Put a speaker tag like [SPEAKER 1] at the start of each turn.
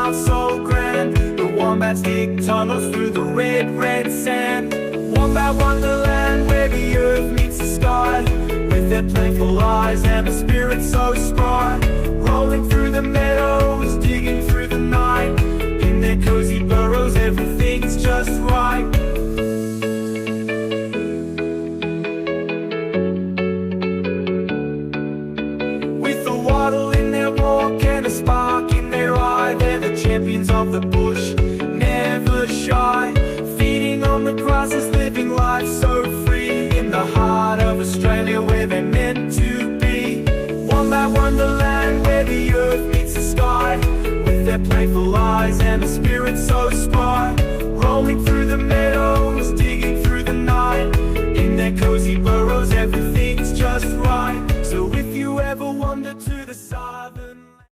[SPEAKER 1] wild, so grand. The wombats dig tunnels through the red, red sand. Wombat wonderland, where the earth meets the sky, with their playful eyes and a spirit so spry. Rolling through the meadows, digging through the night, in their cozy burrows, everything's just right. With a waddle in their walk and a spark in their eye, they're the champions of the bush, never shy. Feeding on the grasses, living life so free, in the heart of Australia where they're meant to be. Wombat wonderland, where the earth meets the sky, with their playful eyes and a spirit so spry. Rolling through the meadows,